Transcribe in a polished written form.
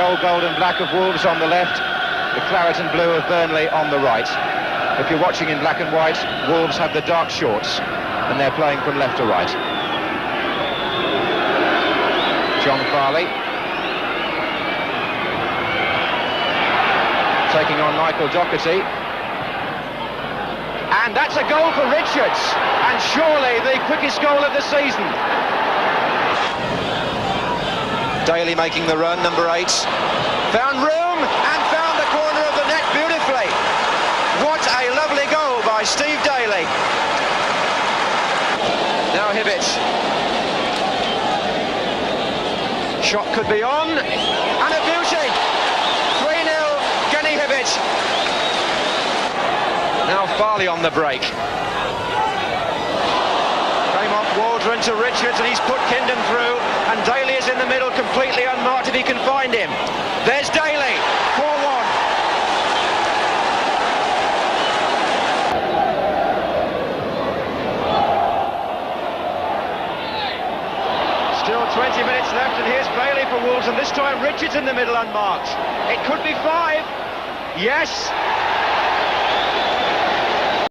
gold and black of Wolves on the left, the claret and blue of Burnley on the right. If you're watching in black and white, Wolves have the dark shorts, and they're playing from left to right. John Farley taking on Michael Doherty. And that's a goal for Richards, and surely the quickest goal of the season. Daly making the run, number 8. Found room and found the corner of the net beautifully. What a lovely goal by Steve Daly. Now Hibbett. Shot could be on, and a beauty. 3-0, Kenny Hibbett. Now Farley on the break. Came off Waldron to Richards, and he's put Kindon through, and Daly is in the middle, completely unmarked if he can find him. There's Daly, 4-1. Still 20 minutes left, and here's Bailey for Wolves, and this time Richards in the middle, unmarked. It could be 5. Yes.